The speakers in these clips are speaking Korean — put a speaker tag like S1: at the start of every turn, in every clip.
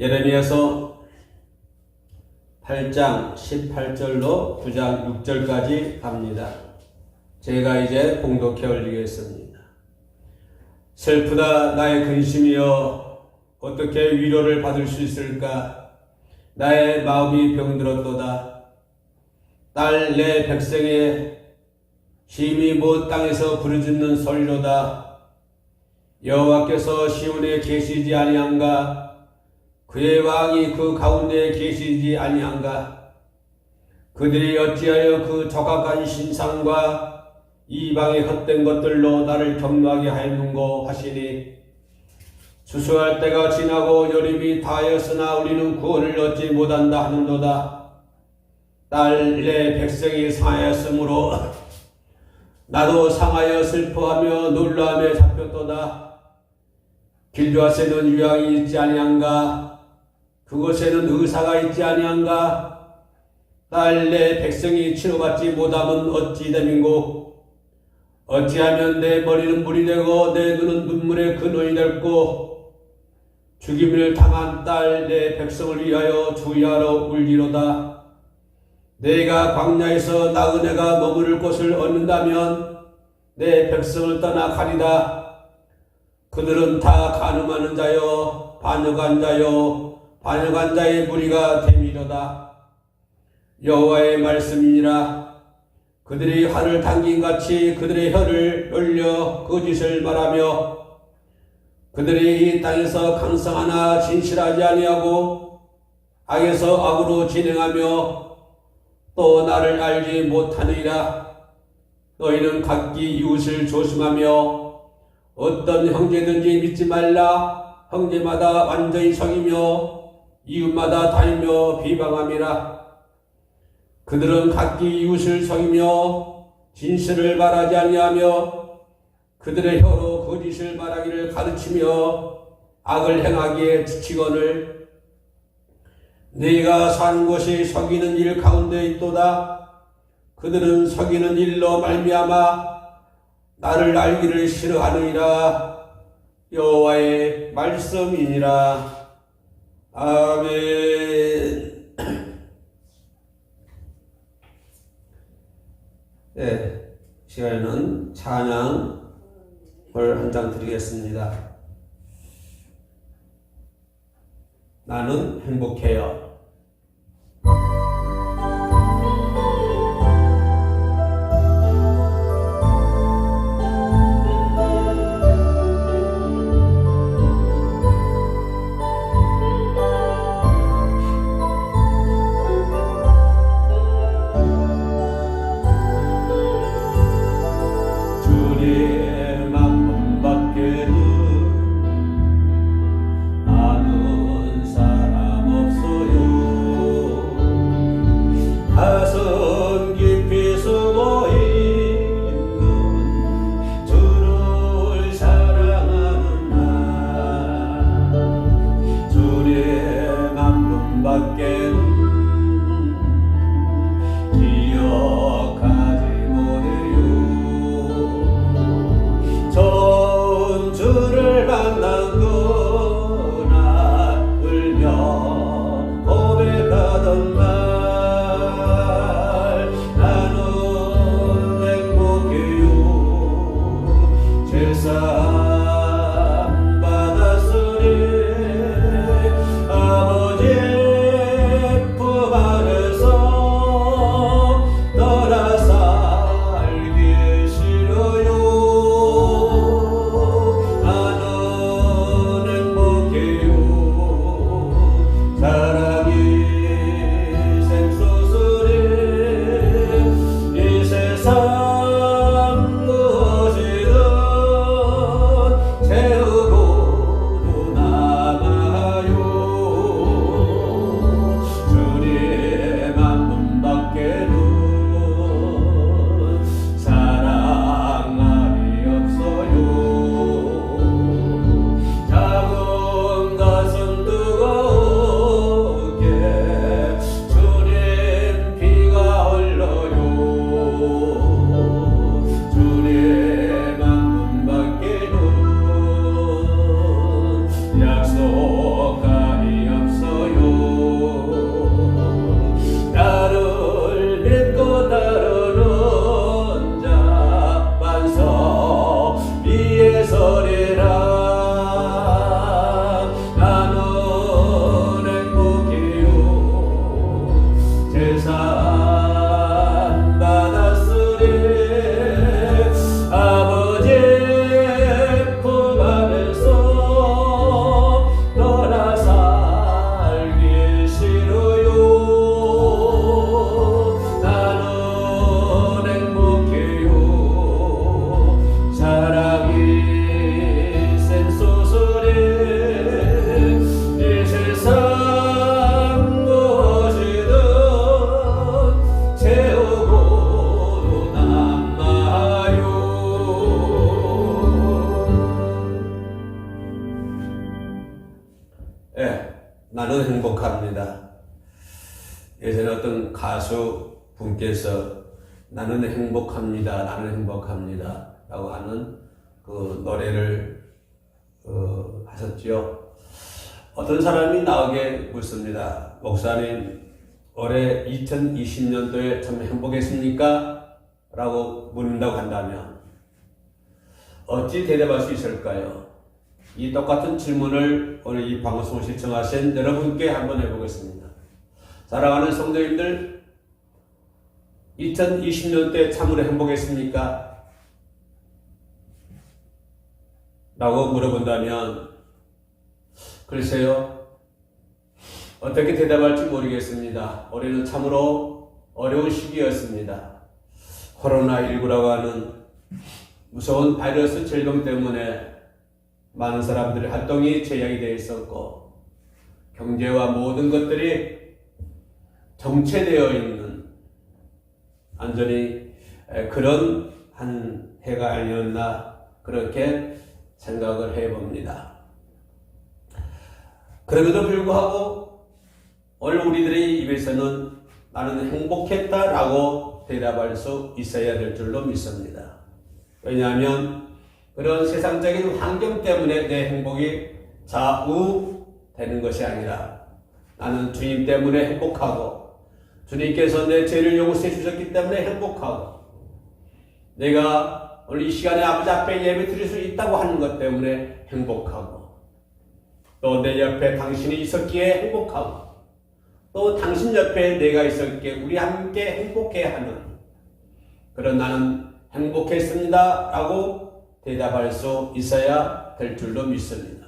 S1: 예레미야서 8장 18절로 9장 6절까지 갑니다. 제가 이제 봉독해 올리겠습니다. 슬프다 나의 근심이여, 어떻게 위로를 받을 수 있을까? 나의 마음이 병들었도다. 딸 내 백성의 심히 먼 땅에서 부르짖는 소리로다. 여호와께서 시온에 계시지 아니한가? 그의 왕이 그 가운데에 계시지 아니한가? 그들이 어찌하여 그 적악한 신상과 이방의 헛된 것들로 나를 경노하게 하였는고 하시니, 추수할 때가 지나고 여름이 다하였으나 우리는 구원을 얻지 못한다 하는도다. 딸 내 백성이 상하였으므로 나도 상하여 슬퍼하며 놀라움에 잡혔도다. 길르앗에는 유황이 있지 아니한가? 그곳에는 의사가 있지 아니한가? 딸 내 백성이 치료받지 못하면 어찌 됨인고? 어찌하면 내 머리는 물이 되고 내 눈은 눈물의 근원이 될고, 죽임을 당한 딸 내 백성을 위하여 주의하러 울리로다. 내가 광야에서 나그네가 머무를 곳을 얻는다면 내 백성을 떠나 가리다. 그들은 다 간음하는 자요 반역한 자의 무리가 됨이로다. 여호와의 말씀이니라. 그들이 활을 당긴같이 그들의 혀를 열려 거짓을 말하며, 그들이 이 땅에서 강성하나 진실하지 아니하고 악에서 악으로 진행하며 또 나를 알지 못하느니라. 너희는 각기 이웃을 조심하며 어떤 형제든지 믿지 말라. 형제마다 완전히 속이며 이웃마다 다니며 비방함이라. 그들은 각기 이웃을 속이며 진실을 말하지 아니하며 그들의 혀로 거짓을 말하기를 가르치며 악을 행하기에 지치거늘, 네가 사는 곳이 속이는 일 가운데 있도다. 그들은 속이는 일로 말미암아 나를 알기를 싫어하느니라. 여호와의 말씀이니라. 아멘. 네, 시간에는 찬양을 한 장 드리겠습니다. 나는 행복해요.
S2: 세상 무엇이든
S1: 가수 분께서 나는 행복합니다. 나는 행복합니다. 라고 하는 그 노래를 하셨죠. 어떤 사람이 나오게 묻습니다. 목사님, 올해 2020년도에 참 행복했습니까? 라고 묻는다고 한다면 어찌 대답할 수 있을까요? 이 똑같은 질문을 오늘 이 방송을 시청하신 여러분께 한번 해보겠습니다. 사랑하는 성도님들, 2020년도에 참으로 행복했습니까? 라고 물어본다면 글쎄요, 어떻게 대답할지 모르겠습니다. 올해는 참으로 어려운 시기였습니다. 코로나19라고 하는 무서운 바이러스 질병 때문에 많은 사람들의 활동이 제약이 되어 있었고 경제와 모든 것들이 정체되어 있는 완전히 그런 한 해가 아니었나 그렇게 생각을 해봅니다. 그럼에도 불구하고 오늘 우리들의 입에서는 나는 행복했다라고 대답할 수 있어야 될 줄로 믿습니다. 왜냐하면 그런 세상적인 환경 때문에 내 행복이 좌우되는 것이 아니라 나는 주님 때문에 행복하고 주님께서 내 죄를 용서해 주셨기 때문에 행복하고 내가 오늘 이 시간에 아버지 앞에 예배 드릴 수 있다고 하는 것 때문에 행복하고 또 내 옆에 당신이 있었기에 행복하고 또 당신 옆에 내가 있었기에 우리 함께 행복해하는 그런 나는 행복했습니다 라고 대답할 수 있어야 될 줄로 믿습니다.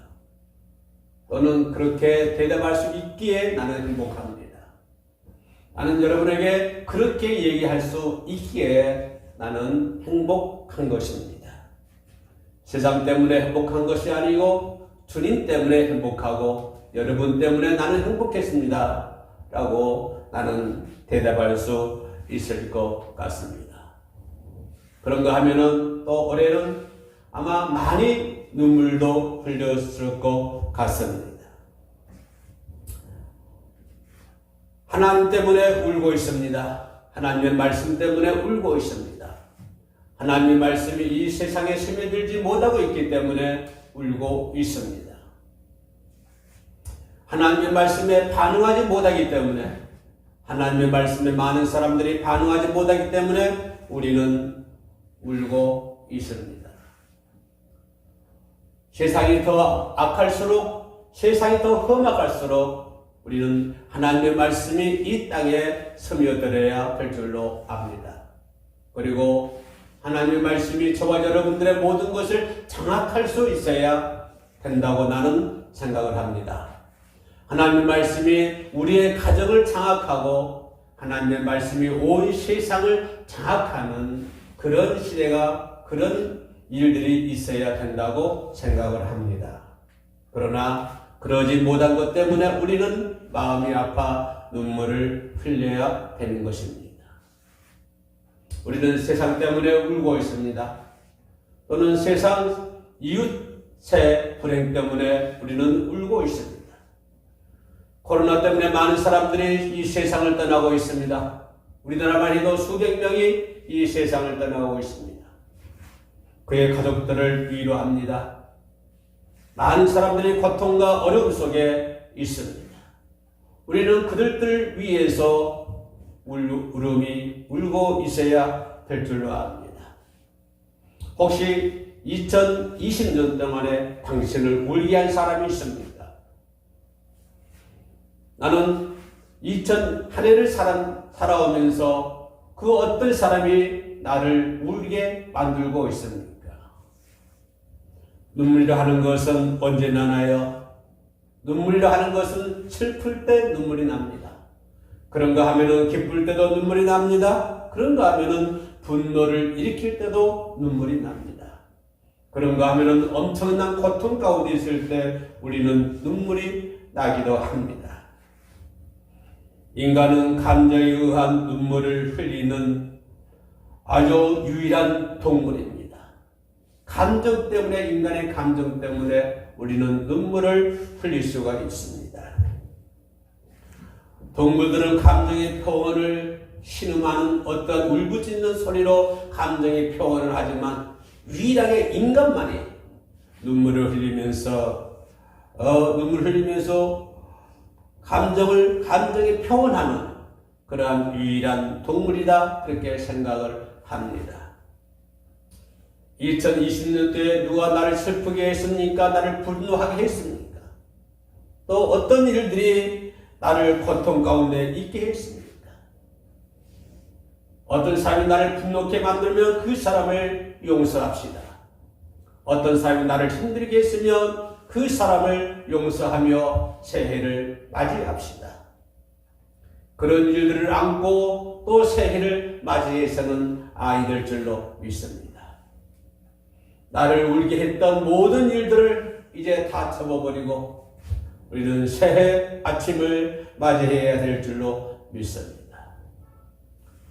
S1: 또는 그렇게 대답할 수 있기에 나는 행복합니다. 나는 여러분에게 그렇게 얘기할 수 있기에 나는 행복한 것입니다. 세상 때문에 행복한 것이 아니고 주님 때문에 행복하고 여러분 때문에 나는 행복했습니다 라고 나는 대답할 수 있을 것 같습니다. 그런가 하면은 또 올해는 아마 많이 눈물도 흘렸을 것 같습니다. 하나님 때문에 울고 있습니다. 하나님의 말씀 때문에 울고 있습니다. 하나님의 말씀이 이 세상에 스며들지 못하고 있기 때문에 울고 있습니다. 하나님의 말씀에 반응하지 못하기 때문에 하나님의 말씀에 많은 사람들이 반응하지 못하기 때문에 우리는 울고 있습니다. 세상이 더 악할수록 세상이 더 험악할수록 우리는 하나님의 말씀이 이 땅에 스며들어야 될 줄로 압니다. 그리고 하나님의 말씀이 저와 여러분들의 모든 것을 장악할 수 있어야 된다고 나는 생각을 합니다. 하나님의 말씀이 우리의 가정을 장악하고 하나님의 말씀이 온 세상을 장악하는 그런 시대가 그런 일들이 있어야 된다고 생각을 합니다. 그러나 그러지 못한 것 때문에 우리는 마음이 아파 눈물을 흘려야 되는 것입니다. 우리는 세상 때문에 울고 있습니다. 또는 세상 이웃의 불행 때문에 우리는 울고 있습니다. 코로나 때문에 많은 사람들이 이 세상을 떠나고 있습니다. 우리나라만 해도 수백 명이 이 세상을 떠나고 있습니다. 그의 가족들을 위로합니다. 많은 사람들이 고통과 어려움 속에 있습니다. 우리는 그들을 위해서 울음이 울고 있어야 될 줄로 압니다. 혹시 2020년 동안에 당신을 울게 한 사람이 있습니까? 나는 한 해를 살아오면서 그 어떤 사람이 나를 울게 만들고 있습니까? 눈물이라 하는 것은 언제 나나요? 눈물이라 하는 것은 슬플 때 눈물이 납니다. 그런가 하면은 기쁠 때도 눈물이 납니다. 그런가 하면은 분노를 일으킬 때도 눈물이 납니다. 그런가 하면은 엄청난 고통 가운데 있을 때 우리는 눈물이 나기도 합니다. 인간은 감정에 의한 눈물을 흘리는 아주 유일한 동물입니다. 감정 때문에, 인간의 감정 때문에 우리는 눈물을 흘릴 수가 있습니다. 동물들은 감정의 표현을 신음하는 어떤 울부짖는 소리로 감정의 표현을 하지만 유일하게 인간만이 눈물을 흘리면서 감정을 표현하는 그러한 유일한 동물이다, 그렇게 생각을 합니다. 2020년도에 누가 나를 슬프게 했습니까? 나를 분노하게 했습니까? 또 어떤 일들이 나를 고통 가운데 있게 했습니까? 어떤 사람이 나를 분노케 만들면 그 사람을 용서합시다. 어떤 사람이 나를 힘들게 했으면 그 사람을 용서하며 새해를 맞이합시다. 그런 일들을 안고 또 새해를 맞이해서는 아이들 줄로 믿습니다. 나를 울게 했던 모든 일들을 이제 다 접어버리고 우리는 새해 아침을 맞이해야 될 줄로 믿습니다.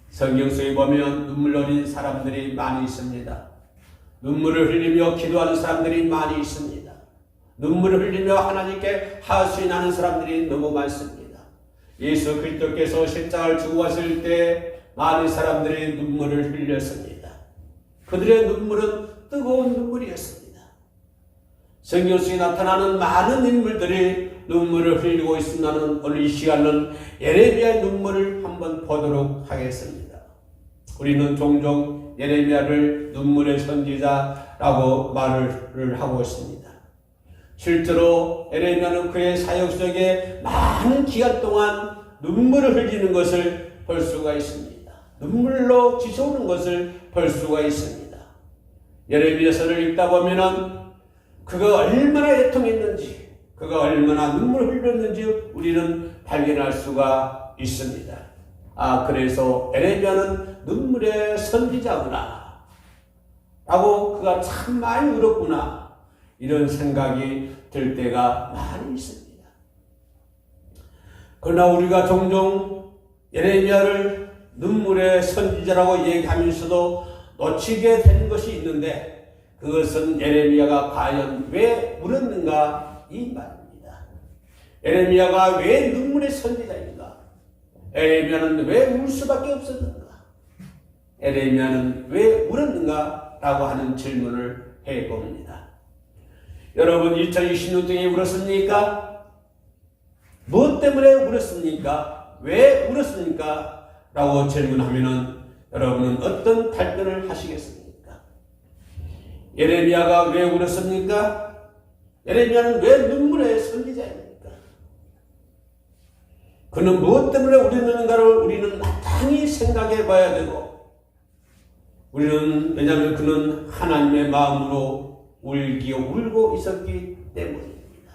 S1: 성경 속에 보면 눈물 흘린 사람들이 많이 있습니다. 눈물을 흘리며 기도하는 사람들이 많이 있습니다. 눈물을 흘리며 하나님께 하수인하는 사람들이 너무 많습니다. 예수 그리스도께서 십자가를 지고 왔을 때 많은 사람들이 눈물을 흘렸습니다. 그들의 눈물은 뜨거운 눈물이었습니다. 성경 속에 나타나는 많은 인물들이 눈물을 흘리고 있으면 오늘 이 시간은 예레미야의 눈물을 한번 보도록 하겠습니다. 우리는 종종 예레미야를 눈물의 선지자라고 말을 하고 있습니다. 실제로 예레미야는 그의 사역 속에 많은 기간 동안 눈물을 흘리는 것을 볼 수가 있습니다. 눈물로 지쳐오는 것을 볼 수가 있습니다. 예레미야서를 읽다 보면은 그가 얼마나 애통했는지, 그가 얼마나 눈물을 흘렸는지 우리는 발견할 수가 있습니다. 그래서 예레미야는 눈물의 선지자구나 라고 그가 참 많이 울었구나, 이런 생각이 들 때가 많이 있습니다. 그러나 우리가 종종 예레미야를 눈물의 선지자라고 얘기하면서도 놓치게 되는 것이 있는데, 그것은 예레미야가 과연 왜 울었는가, 이 말입니다. 예레미야가 왜 눈물의 선지자인가? 예레미야는 왜 울 수밖에 없었는가? 예레미야는 왜 울었는가? 라고 하는 질문을 해봅니다. 여러분, 2020년도에 울었습니까? 무엇 때문에 울었습니까? 왜 울었습니까? 라고 질문하면은 여러분은 어떤 답변을 하시겠습니까? 예레미야가 왜 울었습니까? 예레미야는 왜 눈물의 선지자입니까? 그는 무엇 때문에 울었는가를 우리는 마땅히 생각해 봐야 되고, 왜냐하면 그는 하나님의 마음으로 울고 있었기 때문입니다.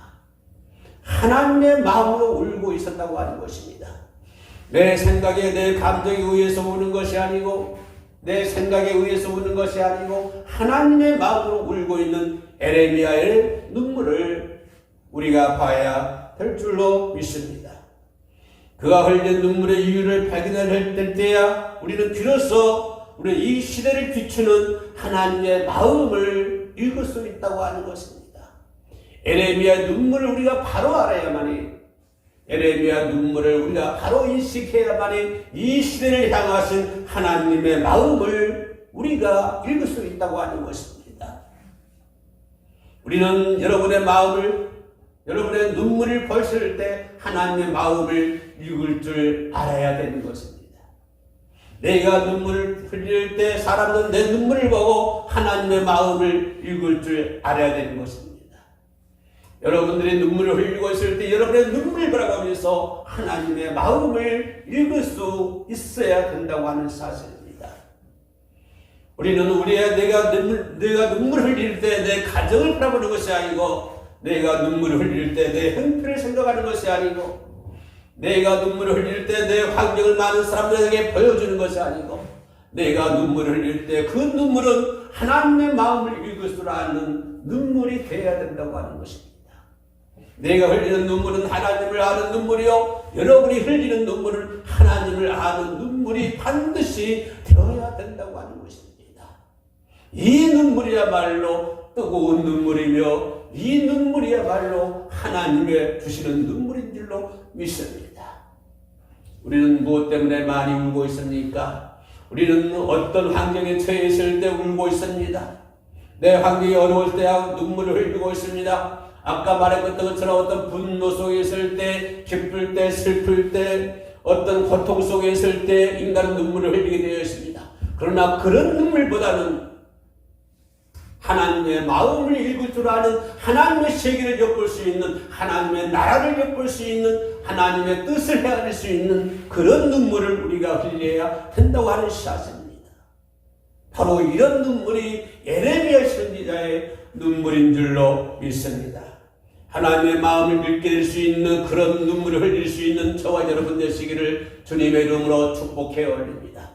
S1: 하나님의 마음으로 울고 있었다고 하는 것입니다. 내 생각에, 내 감정에 의해서 우는 것이 아니고, 내 생각에 의해서 우는 것이 아니고 하나님의 마음으로 울고 있는 예레미야의 눈물을 우리가 봐야 될 줄로 믿습니다. 그가 흘린 눈물의 이유를 발견할 때야 우리는 비로소 우리 이 시대를 비추는 하나님의 마음을 읽을 수 있다고 하는 것입니다. 예레미야의 눈물을 우리가 바로 알아야만이, 예레미야 눈물을 우리가 바로 인식해야만이 이 시대를 향하신 하나님의 마음을 우리가 읽을 수 있다고 하는 것입니다. 우리는 여러분의 마음을, 여러분의 눈물을 보실 때 하나님의 마음을 읽을 줄 알아야 되는 것입니다. 내가 눈물을 흘릴 때 사람은 내 눈물을 보고 하나님의 마음을 읽을 줄 알아야 되는 것입니다. 여러분들이 눈물을 흘리고 있을 때 여러분의 눈물을 바라보면서 하나님의 마음을 읽을 수 있어야 된다고 하는 사실입니다. 우리는 내가 눈물을 흘릴 때 내 가정을 바라보는 것이 아니고, 내가 눈물을 흘릴 때 내 형편을 생각하는 것이 아니고, 내가 눈물을 흘릴 때 내 환경을 많은 사람들에게 보여주는 것이 아니고, 내가 눈물을 흘릴 때 그 눈물은 하나님의 마음을 읽을 줄 아는 눈물이 되어야 된다고 하는 것입니다. 내가 흘리는 눈물은 하나님을 아는 눈물이요, 여러분이 흘리는 눈물은 하나님을 아는 눈물이 반드시 되어야 된다고 하는 것입니다. 이 눈물이야말로 뜨거운 눈물이며, 이 눈물이야말로 하나님의 주시는 눈물인 줄로 믿습니다. 우리는 무엇 때문에 많이 울고 있습니까? 우리는 어떤 환경에 처해 있을 때 울고 있습니다. 내 환경이 어려울 때 눈물을 흘리고 있습니다. 아까 말했던 것처럼 어떤 분노 속에 있을 때, 기쁠 때, 슬플 때, 어떤 고통 속에 있을 때 인간은 눈물을 흘리게 되어 있습니다. 그러나 그런 눈물보다는 하나님의 마음을 읽을 줄 아는, 하나님의 세계를 엿볼 수 있는, 하나님의 나라를 엿볼 수 있는, 하나님의 뜻을 헤아릴 수 있는 그런 눈물을 우리가 흘려야 된다고 하는 시사입니다. 바로 이런 눈물이 예레미야 선지자의 눈물인 줄로 믿습니다. 하나님의 마음을 읽게 될 수 있는 그런 눈물을 흘릴 수 있는 저와 여러분 되시기를 주님의 이름으로 축복해 올립니다.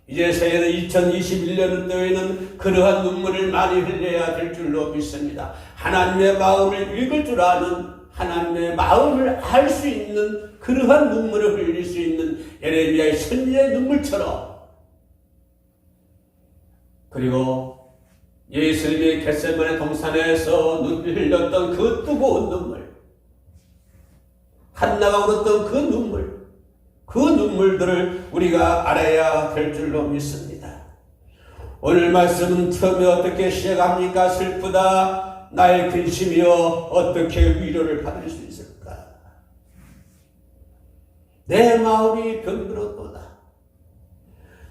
S1: 이제 새해는 2021년도에는 그러한 눈물을 많이 흘려야 될 줄로 믿습니다. 하나님의 마음을 읽을 줄 아는, 하나님의 마음을 알 수 있는 그러한 눈물을 흘릴 수 있는 예레미야의 선지자의 눈물처럼, 그리고 예수님의 겟세마네 동산에서 눈을 흘렸던 그 뜨거운 눈물, 한나가 울었던 그 눈물들을 우리가 알아야 될 줄로 믿습니다. 오늘 말씀은 처음에 어떻게 시작합니까? 슬프다 나의 근심이여 어떻게 위로를 받을 수 있을까? 내 마음이 병들었도다.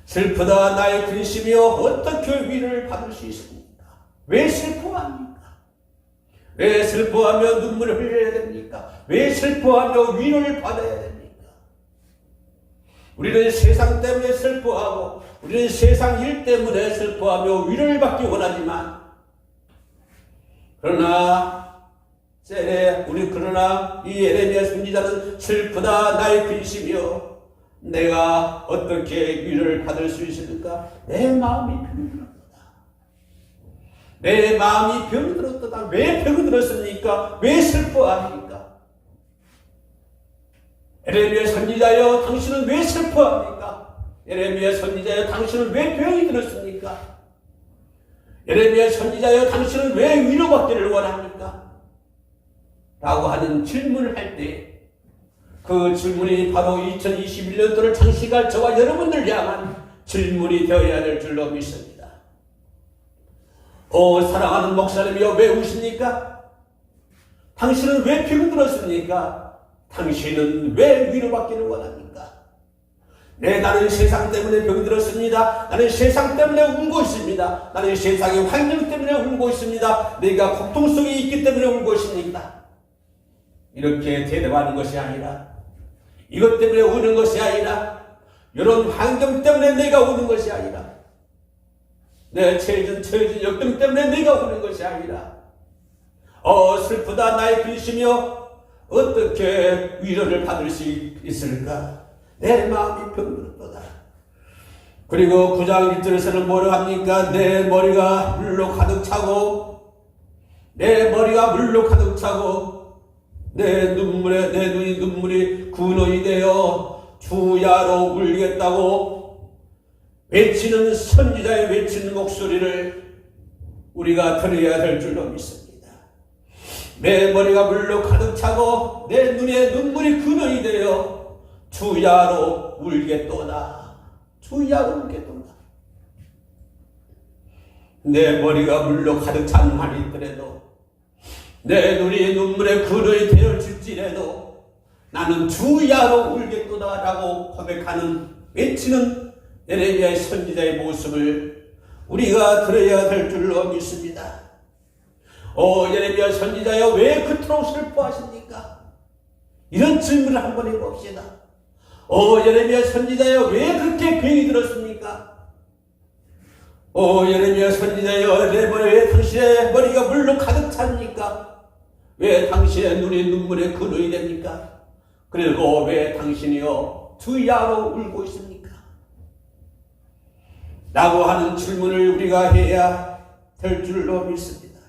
S1: 슬프다 나의 근심이여 어떻게 위로를 받을 수 있습니까? 왜 슬퍼합니까? 왜 슬퍼하며 눈물을 흘려야 됩니까? 왜 슬퍼하며 위로를 받아야 됩니까? 우리는 세상 때문에 슬퍼하고, 우리는 세상 일 때문에 슬퍼하며 위로를 받기 원하지만, 그러나 이 예레미야 선지자는 슬프다 나의 근심이여 내가 어떻게 위로를 받을 수 있을까? 내 마음이 병들었도다. 내 마음이 병들었도다. 왜 병들었습니까? 왜 슬퍼합니까? 예레미야 선지자여 당신은 왜 슬퍼합니까? 예레미야 선지자여 당신은 왜 병이 들었습니까? 예레미야 선지자여 당신은 왜 위로받기를 원합니까? 라고 하는 질문을 할 때 그 질문이 바로 2021년도를 장식할 저와 여러분들 향한 질문이 되어야 될 줄로 믿습니다. 사랑하는 목사님이여 왜 우십니까? 당신은 왜 병들었습니까? 당신은 왜 위로받기를 원합니까? 나는 세상 때문에 병들었습니다. 나는 세상 때문에 울고 있습니다. 나는 세상의 환경 때문에 울고 있습니다. 내가 고통 속에 있기 때문에 울고 있습니다. 이렇게 대답하는 것이 아니라, 이것 때문에 우는 것이 아니라, 이런 환경 때문에 내가 우는 것이 아니라, 내 처해진 역경 때문에 내가 우는 것이 아니라, 슬프다 나의 근심이여 어떻게 위로를 받을 수 있을까? 내 마음이 병들었도다. 그리고 9장 1절에서는 뭐라고 합니까? 내 머리가 물로 가득 차고 내 눈이 눈물이 근원이 되어 주야로 울겠다고 외치는 선지자의 외치는 목소리를 우리가 들어야 될 줄로 믿습니다. 내 머리가 물로 가득 차고 내 눈에 눈물이 근원이 되어 주야로 울겠도다. 주야로 울겠도다. 내 머리가 물로 가득 찬 말이 있더라도, 내 눈이 눈물의 근원이 되어질지라도 나는 주야로 울겠도다 라고 고백하는, 외치는 예레미야의 선지자의 모습을 우리가 들어야 될 줄로 믿습니다. 예레미야 선지자여 왜 그토록 슬퍼하십니까? 이런 질문을 한번 해봅시다. 예레미야 선지자여 왜 그렇게 병이 들었습니까? 예레미야 선지자여 왜 당신의 머리가 물로 가득 찹니까? 왜 당신의 눈이 눈물의 근원이 됩니까? 그리고 왜 당신이요 주야로 울고 있습니까? 라고 하는 질문을 우리가 해야 될 줄로 믿습니다.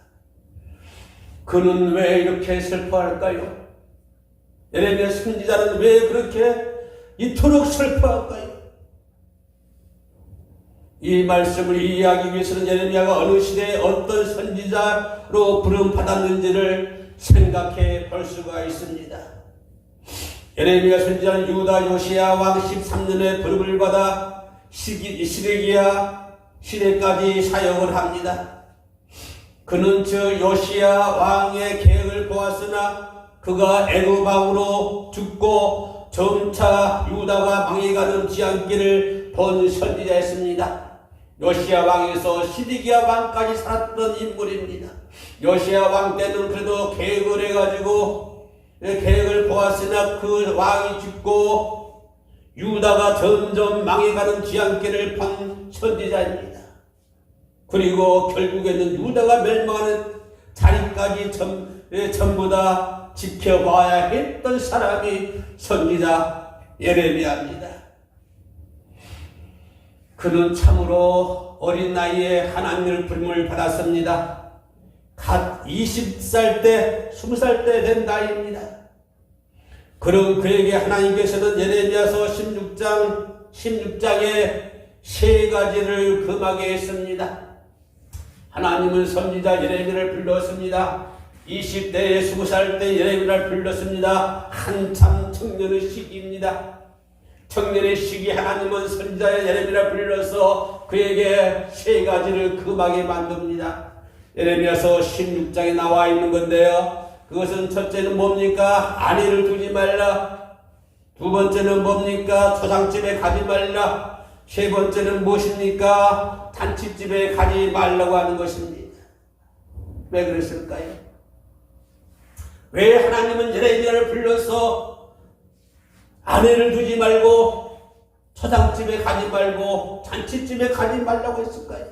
S1: 그는 왜 이렇게 슬퍼할까요? 예레미야 선지자는 왜 그렇게 이토록 슬퍼할까요? 이 말씀을 이해하기 위해서는 예레미야가 어느 시대에 어떤 선지자로 부름받았는지를 생각해 볼 수가 있습니다. 예레미야 선지자는 유다 요시야 왕 13년에 부름을 받아 시드기야 시대까지 사역을 합니다. 그는 저 요시야 왕의 계획을 보았으나 그가 애굽 왕으로 죽고 점차 유다가 망해가는 지향길을 본 선지자였습니다. 요시야 왕에서 시드기야 왕까지 살았던 인물입니다. 요시야 왕 때는 그래도 계획을 해가지고 계획을 보았으나 그 왕이 죽고 유다가 점점 망해가는 지향길을 본 선지자입니다. 그리고 결국에는 유다가 멸망하는 자리까지 전부 다 지켜봐야 했던 사람이 선지자 예레미야입니다. 그는 참으로 어린 나이에 하나님의 부름을 받았습니다. 갓 20살 때, 20살 때 된 나이입니다. 그런 그에게 하나님께서는 예레미야서 16장에 세 가지를 금하게 했습니다. 하나님은 선지자 예레미야를 불렀습니다. 20대에 20살 때 예레미야를 불렀습니다. 한참 청년의 시기입니다. 청년의 시기 하나님은 선지자 예레미야를 불러서 그에게 세 가지를 금하게 만듭니다. 예레미야서 16장에 나와 있는 건데요. 그것은 첫째는 뭡니까? 아내를 두지 말라. 두 번째는 뭡니까? 초상집에 가지 말라. 세 번째는 무엇입니까? 잔치집에 가지 말라고 하는 것입니다. 왜 그랬을까요? 왜 하나님은 예레미야를 불러서 아내를 두지 말고 초상집에 가지 말고 잔치집에 가지 말라고 했을까요?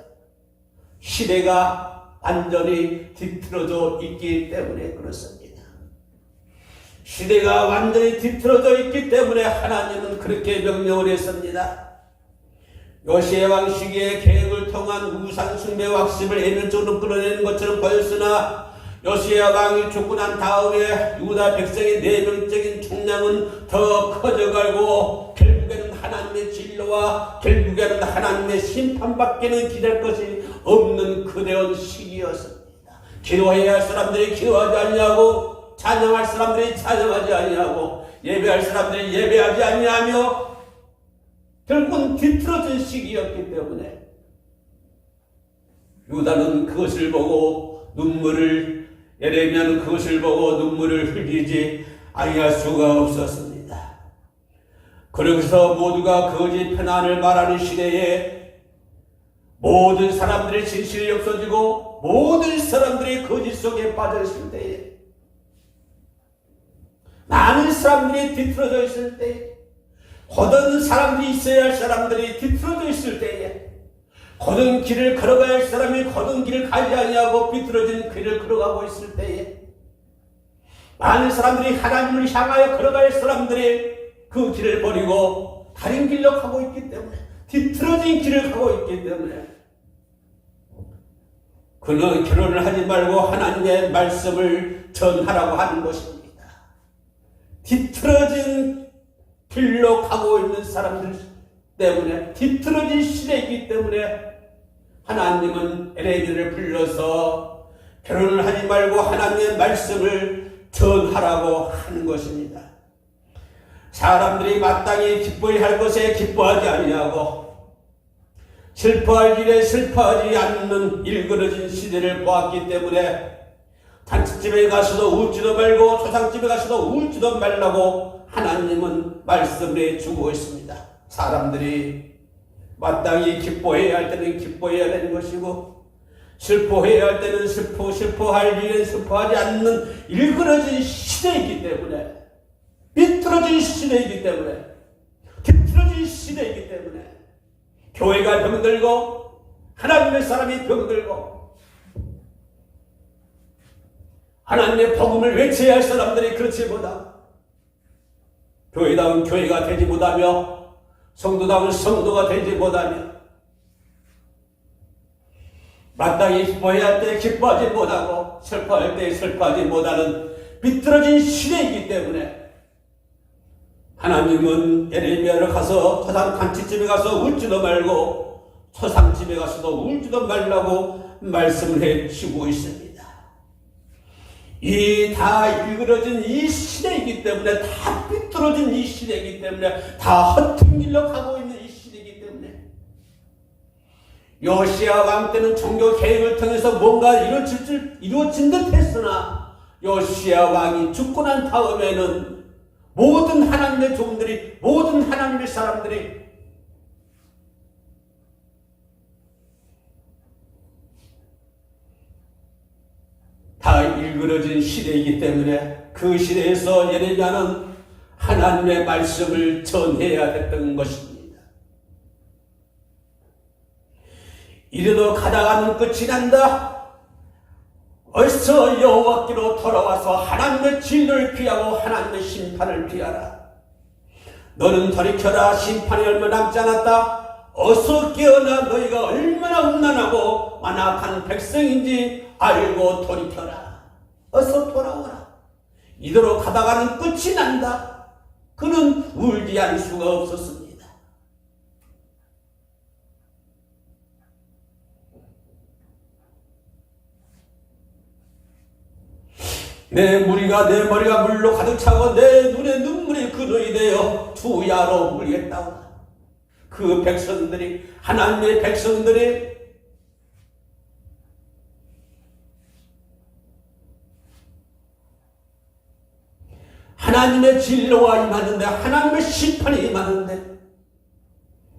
S1: 시대가 완전히 뒤틀어져 있기 때문에 그렇습니다. 시대가 완전히 뒤틀어져 있기 때문에 하나님은 그렇게 명령을 했습니다. 요시야 왕 시기의 계획을 통한 우상 숭배 왁심을 해면적으로 끌어내는 것처럼 보였으나 요시야 왕이 죽고 난 다음에 유다 백성의 내면적인 총량은 더 커져가고 결국에는 하나님의 진로와 결국에는 하나님의 심판밖에는 기댈 것이 없는 그대한 시기였습니다. 기도해야 할 사람들이 기도하지 아니하고 찬양할 사람들이 찬양하지 아니하고 예배할 사람들이 예배하지 아니하며 결국은 뒤틀어진 시기였기 때문에 유다는 그것을 보고 예레미야는 그것을 보고 눈물을 흘리지 아니할 수가 없었습니다. 그래서 모두가 거짓 편안을 말하는 시대에 모든 사람들의 진실이 없어지고 모든 사람들이 거짓 속에 빠져 있을 때에 많은 사람들이 뒤틀어져 있을 때에 고든 사람들이 있어야 할 사람들이 뒤틀어져 있을 때에 고든 길을 걸어가야 할 사람이 고든 길을 가지 아니하고 비틀어진 길을 걸어가고 있을 때에 많은 사람들이 하나님을 향하여 걸어갈 사람들이 그 길을 버리고 다른 길로 가고 있기 때문에 뒤틀어진 길을 가고 있기 때문에 그는 결혼을 하지 말고 하나님의 말씀을 전하라고 하는 것입니다. 뒤틀어진 길로 가고 있는 사람들 때문에 뒤틀어진 시대이기 때문에 하나님은 예레미야를 불러서 결혼을 하지 말고 하나님의 말씀을 전하라고 하는 것입니다. 사람들이 마땅히 기뻐해야 할 것에 기뻐하지 아니하고 슬퍼할 일에 슬퍼하지 않는 일그러진 시대를 보았기 때문에 잔치집에 가서도 울지도 말고 초상집에 가서도 울지도 말라고 하나님은 말씀해 주고 있습니다. 사람들이 마땅히 기뻐해야 할 때는 기뻐해야 되는 것이고 슬퍼해야 할 때는 슬퍼할 일은 슬퍼하지 않는 일그러진 시대이기 때문에 비틀어진 시대이기 때문에 뒤틀어진 시대이기 때문에 교회가 병들고 하나님의 사람이 병들고 하나님의 복음을 외쳐야 할 사람들이 그렇지 못하고 교회다운 교회가 되지 못하며 성도다운 성도가 되지 못하며 마땅히 기뻐해야 할 때 기뻐하지 못하고 슬퍼할 때 슬퍼하지 못하는 비틀어진 시대이기 때문에 하나님은 예레미야를 가서 잔치집에 가서 울지도 말고 초상집에 가서도 울지도 말라고 말씀을 해주고 있습니다. 이 다 일그러진 이 시대이기 때문에, 다 삐뚤어진 이 시대이기 때문에, 다 허튼 길로 가고 있는 이 시대이기 때문에, 요시야 왕 때는 종교 개혁을 통해서 뭔가 이루어진 듯 했으나, 요시야 왕이 죽고 난 다음에는 모든 하나님의 종들이, 모든 하나님의 사람들이 다 일그러진 시대이기 때문에 그 시대에서 예레미야는 하나님의 말씀을 전해야 됐던 것입니다. 이래도 가다가는 끝이 난다. 어서 여호와께로 돌아와서 하나님의 진노를 피하고 하나님의 심판을 피하라. 너는 돌이켜라. 심판이 얼마 남지 않았다. 어서 깨어나. 너희가 얼마나 음란하고 완악한 백성인지 알고 돌이켜라. 어서 돌아오라. 이대로 가다가는 끝이 난다. 그는 울지 않을 수가 없었습니다. 내 머리가 물로 가득 차고 내 눈에 눈물이 그늘이 되어 주야로 울겠다오다. 그 백성들이, 하나님의 백성들이 하나님의 진노가 임하는데, 하나님의 심판이 임하는데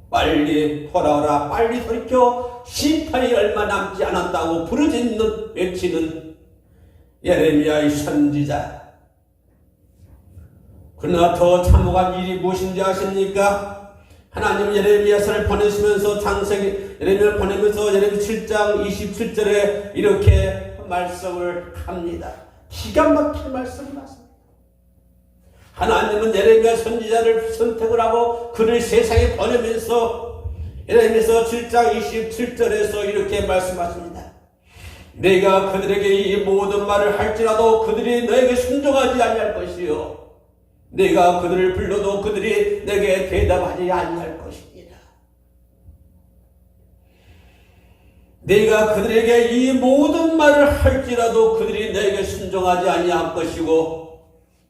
S1: 빨리 돌아오라, 빨리 돌이켜. 심판이 얼마 남지 않았다고 부르짖는, 외치는 예레미야의 선지자. 그러나 더 참혹한 일이 무엇인지 아십니까? 하나님 예레미야서를 보내시면서, 창세기 예레미야를 보내면서 예레미야 7장 27절에 이렇게 말씀을 합니다. 기가 막힌 말씀을 하십니다. 하나님은 예레미야 선지자를 선택을 하고 그를 세상에 보내면서 예레미야서 7장 27절에서 이렇게 말씀하십니다. 내가 그들에게 이 모든 말을 할지라도 그들이 너에게 순종하지 아니할 것이요, 내가 그들을 불러도 그들이 내게 대답하지 아니할 것이니라. 내가 그들에게 이 모든 말을 할지라도 그들이 내게 순종하지 아니할 것이고,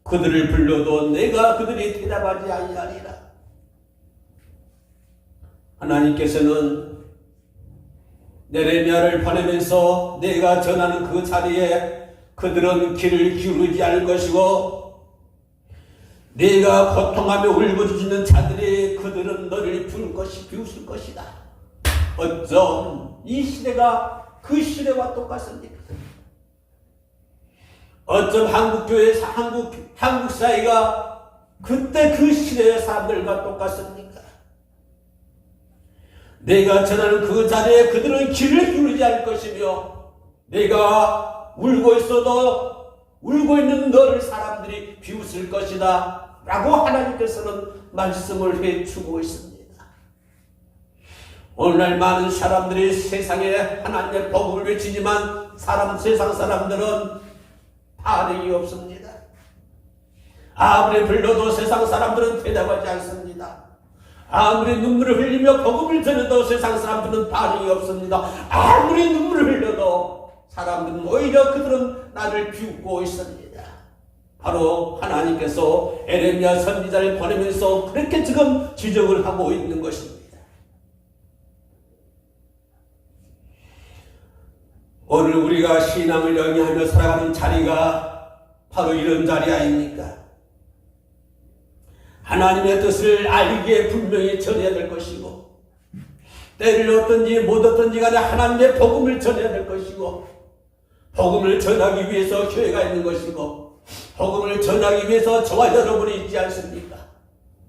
S1: 그들을 불러도 내가 그들이 대답하지 아니하리라. 하나님께서는 예레미야를 보내면서 내가 전하는 그 자리에 그들은 귀를 기울이지 않을 것이고, 내가 고통하며 울부짖는 자들이 그들은 너를 비웃을 것이다. 어쩜 이 시대가 그 시대와 똑같습니까? 어쩜 한국교회, 한국 사회가 그때 그 시대의 사람들과 똑같습니까? 내가 전하는 그 자리에 그들은 귀를 기울이지 않을 것이며, 내가 울고 있어도 울고 있는 너를 사람들이 비웃을 것이다 라고 하나님께서는 말씀을 해주고 있습니다. 오늘날 많은 사람들이 세상에 하나님의 복음을 외치지만 세상 사람들은 반응이 없습니다. 아무리 불러도 세상 사람들은 대답하지 않습니다. 아무리 눈물을 흘리며 복음을 전해도 세상 사람들은 반응이 없습니다. 아무리 눈물을 흘려도 사람들은 오히려 그들은 나를 비웃고 있습니다. 바로 하나님께서 예레미야 선지자를 보내면서 그렇게 지금 지적을 하고 있는 것입니다. 오늘 우리가 신앙을 영위하며 살아가는 자리가 바로 이런 자리 아닙니까? 하나님의 뜻을 알기에 분명히 전해야 될 것이고, 때를 얻든지 못 얻든지 간에 하나님의 복음을 전해야 될 것이고, 복음을 전하기 위해서 교회가 있는 것이고, 복음을 전하기 위해서 저와 여러분이 있지 않습니까?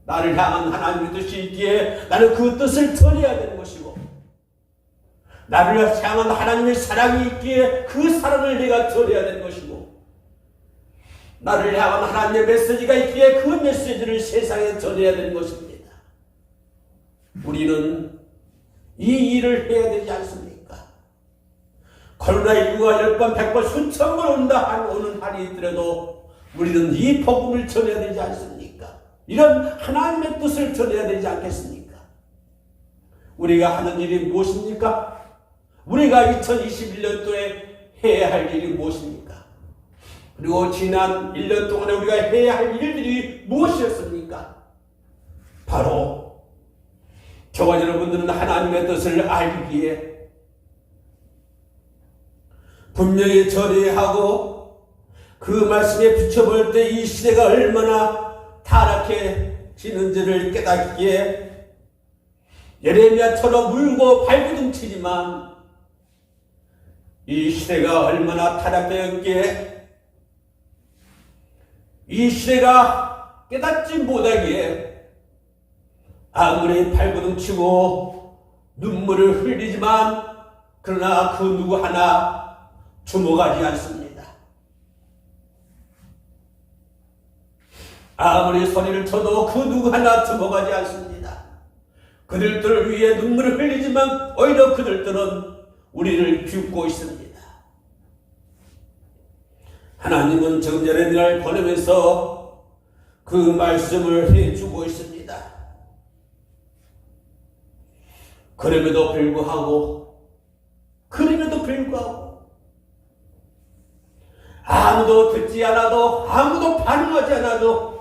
S1: 나를 향한 하나님의 뜻이 있기에 나는 그 뜻을 전해야 되는 것이고, 나를 향한 하나님의 사랑이 있기에 그 사랑을 내가 전해야 되는 것이고, 나를 향한 하나님의 메시지가 있기에 그 메시지를 세상에 전해야 되는 것입니다. 우리는 이 일을 해야 되지 않습니까? 코로나19가 10번, 100번, 수천 번 오는 한이 있더라도 우리는 이 복음을 전해야 되지 않습니까? 이런 하나님의 뜻을 전해야 되지 않겠습니까? 우리가 하는 일이 무엇입니까? 우리가 2021년도에 해야 할 일이 무엇입니까? 그리고 지난 1년 동안에 우리가 해야 할 일들이 무엇이었습니까? 바로 저와 여러분들은 하나님의 뜻을 알기에 분명히 절의하고 그 말씀에 비춰볼 때 이 시대가 얼마나 타락해지는지를 깨닫기에 예레미야처럼 울고 발버둥치지만 이 시대가 얼마나 타락되었기에 이 시대가 깨닫지 못하기에 아무리 발버둥치고 눈물을 흘리지만 그러나 그 누구 하나 주목하지 않습니다. 아무리 소리를 쳐도 그 누구 하나 주목하지 않습니다. 그들들을 위해 눈물을 흘리지만 오히려 그들들은 우리를 비웃고 있습니다. 하나님은 지금 예레미야를 보내면서 그 말씀을 해주고 있습니다. 그럼에도 불구하고 아무도 듣지 않아도 아무도 반응하지 않아도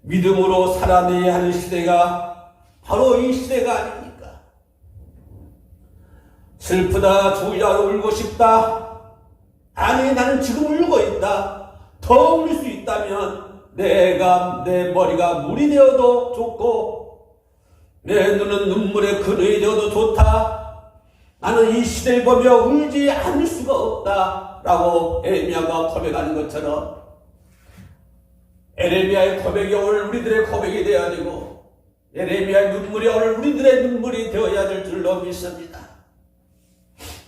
S1: 믿음으로 살아내야 하는 시대가 바로 이 시대가 아닙니까? 슬프다, 주야 울고 싶다. 아니, 나는 지금 울고 있다. 더 울 수 있다면 내 머리가 물이 되어도 좋고 내 눈은 눈물의 그늘이 되어도 좋다. 나는 이 시대를 보며 울지 않을 수가 없다 라고 에레미야가 고백하는 것처럼 에레미야의 고백이 오늘 우리들의 고백이 되어야 되고 에레미야의 눈물이 오늘 우리들의 눈물이 되어야 될 줄로 믿습니다.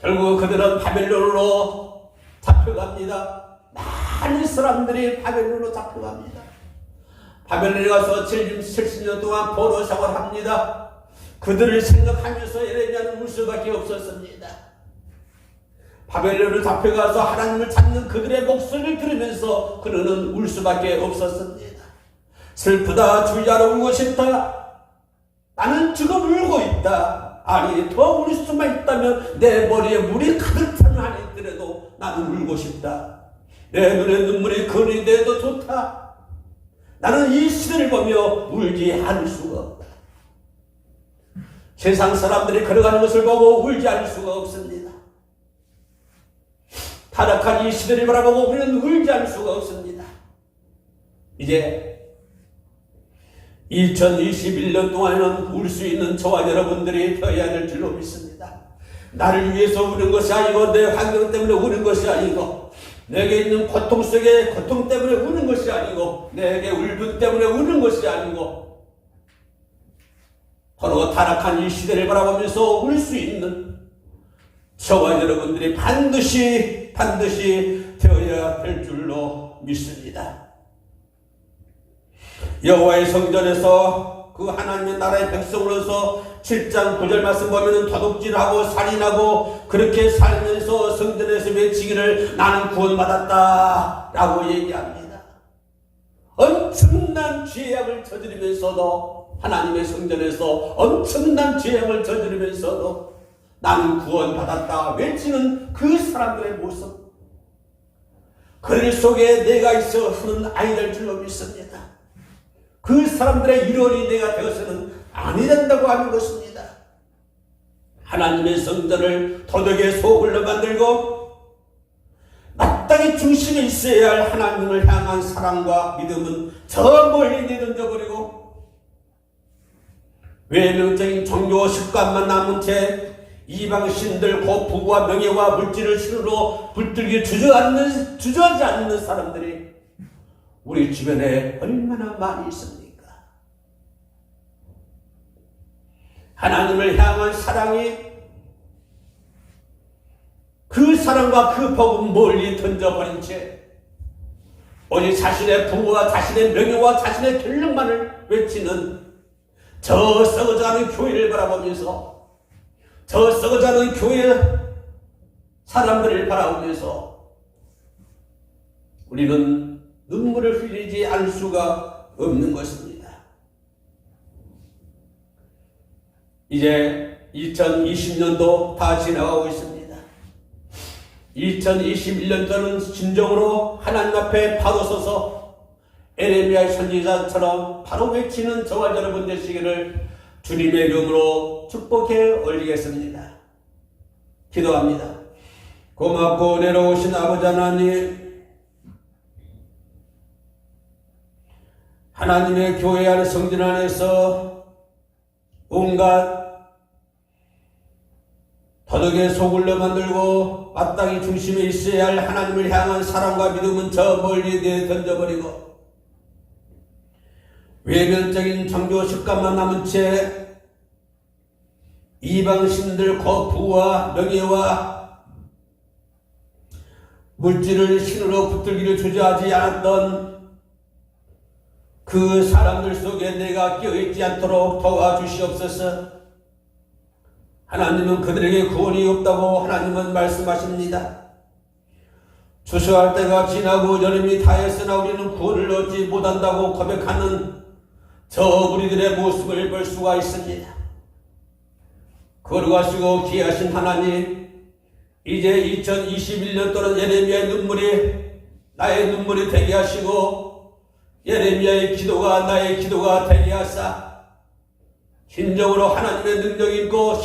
S1: 결국 그들은 바벨론으로 잡혀갑니다. 많은 사람들이 바벨론으로 잡혀갑니다. 바벨론에 가서 70년 동안 포로 생활을 합니다. 그들을 생각하면서 예레미야는 울 수밖에 없었습니다. 바벨론으로 잡혀가서 하나님을 찾는 그들의 목소리를 들으면서 그는 울 수밖에 없었습니다. 슬프다, 주야로 울고 싶다. 나는 지금 울고 있다. 아니, 더 울 수만 있다면 내 머리에 물이 가득 차는 한이 있더라도 나는 울고 싶다. 내 눈에 눈물이 그늘이 돼도 좋다. 나는 이 시대를 보며 울지 않을 수가 없다. 세상 사람들이 걸어가는 것을 보고 울지 않을 수가 없습니다. 타락한 이 시대를 바라보고 우리는 울지 않을 수가 없습니다. 이제 2021년 동안에는 울 수 있는 저와 여러분들이 되어야 될 줄로 믿습니다. 나를 위해서 우는 것이 아니고 내 환경 때문에 우는 것이 아니고 내게 있는 고통 속에 고통 때문에 우는 것이 아니고 내게 울분 때문에 우는 것이 아니고 바로 타락한 이 시대를 바라보면서 울 수 있는 저와 여러분들이 반드시 되어야 될 줄로 믿습니다. 여호와의 성전에서 그 하나님의 나라의 백성으로서 7장 9절 말씀 보면은 도둑질하고 살인하고 그렇게 살면서 성전에서 외치기를 나는 구원받았다 라고 얘기합니다. 엄청난 죄악을 저지르면서도 하나님의 성전에서 엄청난 죄악을 저지르면서도 나는 구원받았다 외치는 그 사람들의 모습, 그들 속에 내가 있어 하는 아이들 줄로 믿습니다. 그 사람들의 일원이 내가 되어서는 아니 된다고 하는 것입니다. 하나님의 성전을 도덕의 소굴로 만들고 마땅히 중심에 있어야 할 하나님을 향한 사랑과 믿음은 저 멀리 내던져버리고 외면적인 종교 습관만 남은 채 이방신들 곧 부와 명예와 물질을 신으로 불들기 주저하지 않는 사람들이 우리 주변에 얼마나 많이 있습니까? 하나님을 향한 사랑이 그 사랑과 그 복음 멀리 던져버린 채 오직 자신의 부와 자신의 명예와 자신의 권력만을 외치는 저 썩어져가는 교회를 바라보면서 저 썩어져가는 교회 사람들을 바라보면서 우리는 눈물을 흘리지 않을 수가 없는 것입니다. 이제 2020년도 다 지나가고 있습니다. 2021년도는 진정으로 하나님 앞에 바로 서서 에레미야의 선지자처럼 바로 외치는 저와 여러분 되시기를 주님의 이름으로 축복해 올리겠습니다. 기도합니다. 고맙고 내려오신 아버지 하나님, 하나님의 교회 안에 성전 안에서 온갖 도덕의 소굴로 만들고 마땅히 중심에 있어야 할 하나님을 향한 사랑과 믿음은 저 멀리 던져버리고 외면적인 종교 습관만 남은 채 이방신들 부와 명예와 물질을 신으로 붙들기를 주저하지 않았던 그 사람들 속에 내가 끼어있지 않도록 도와주시옵소서. 하나님은 그들에게 구원이 없다고 하나님은 말씀하십니다. 추수할 때가 지나고 여름이 다했으나 우리는 구원을 얻지 못한다고 고백하는 저 우리들의 모습을 볼 수가 있습니다. 거룩하시고 귀하신 하나님, 이제 2021년도는 예레미야의 눈물이 나의 눈물이 되게 하시고 예레미야의 기도가 나의 기도가 되게 하사 진정으로 하나님의 능력 있고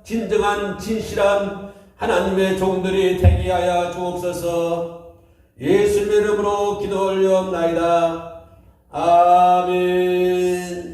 S1: 진정한 진실한 하나님의 종들이 되게 하여 주옵소서. 예수님의 이름으로 기도 올려옵나이다. 아멘.